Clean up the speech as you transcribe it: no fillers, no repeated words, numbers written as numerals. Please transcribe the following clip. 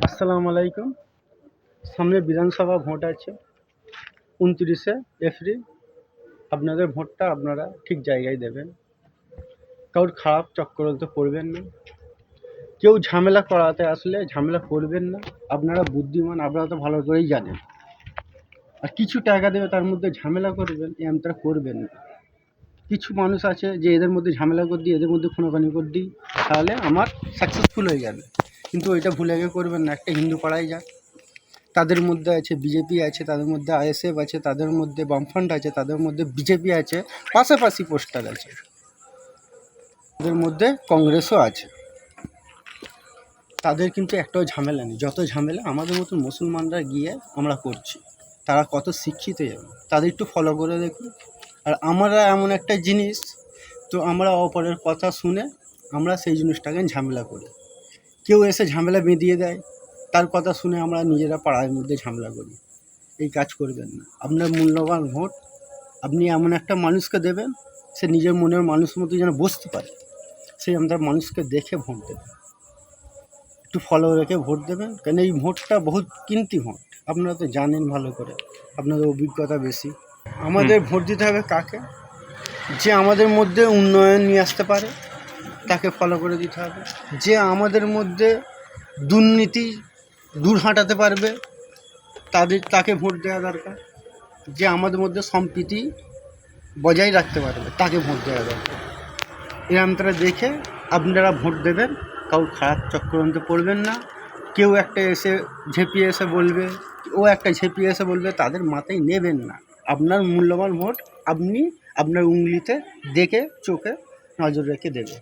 আসসালামু আলাইকুম। সামনে বিধানসভা ভোট আছে 29শে এপ্রিল। আপনাদের ভোটটা আপনারা ঠিক জায়গায় দেবেন। কারোর খারাপ চক্রান্তে পড়বেন না। কেউ ঝামেলা করাতে আসলে ঝামেলা করবেন না। আপনারা বুদ্ধিমান, আপনারা তো ভালো করেই জানেন। আর কিছু টাকা দেবে তার মধ্যে ঝামেলা করবেন, এমনটা করবেন না। কিছু মানুষ আছে যে এদের মধ্যে ঝামেলা করে দিই, এদের মধ্যে খুনোখানি করে দিই, তাহলে আমার সাকসেসফুল হয়ে যাবে। কিন্তু ওইটা ভুলে গিয়ে করবেন না। একটা হিন্দু পাড়ায় যাক, তাদের মধ্যে আছে বিজেপি আছে, তাদের মধ্যে আইএসএফ আছে, তাদের মধ্যে বামফ্রন্ট আছে, তাদের মধ্যে বিজেপি আছে, পাশাপাশি পোস্টার আছে, তাদের মধ্যে কংগ্রেসও আছে। তাদের কিন্তু একটাও ঝামেলা নেই। যত ঝামেলা আমাদের মতো মুসলমানরা গিয়ে আমরা করছি। তারা কত শিক্ষিত যাবে, তাদের একটু ফলো করে দেখুন। আর আমরা এমন একটা জিনিস, তো আমরা অপরের কথা শুনে আমরা সেই জিনিসটাকে ঝামেলা করি। কেউ এসে ঝামেলা বেঁধিয়ে দেয়, তার কথা শুনে আমরা নিজেরা পাড়ার মধ্যে ঝামেলা করি। এই কাজ করবেন না। আপনার মূল্যবান ভোট আপনি এমন একটা মানুষকে দেবেন, সে নিজের মনের মানুষ মতো যেন বসতে পারে, সেই আপনার মানুষকে দেখে ভোট দেবেন। একটু ফলো রেখে ভোট দেবেন, কেন এই ভোটটা বহুত কিমতি ভোট। আপনারা তো জানেন ভালো করে, আপনাদের অভিজ্ঞতা বেশি। আমাদের ভোট দিতে হবে কাকে? যে আমাদের মধ্যে উন্নয়ন নিয়ে আসতে পারে তাকে ফলো করে দিতে হবে। যে আমাদের মধ্যে দুর্নীতি দূর হাঁটাতে পারবে তাকে ভোট দেওয়া দরকার। যে আমাদের মধ্যে সম্প্রীতি বজায় রাখতে পারবে তাকে ভোট দেওয়া দরকার। এরকমটা দেখে আপনারা ভোট দেবেন। কারোর খারাপ চক্রান্তে পড়বেন না। কেউ একটা এসে ঝেঁপিয়ে এসে বলবে, ও একটা ঝেঁপিয়ে এসে বলবে, তাদের মাথায় নেবেন না। আপনার মূল্যবান ভোট আপনি আপনার উংলিতে দেখে চোখে নজর রেখে দেবেন।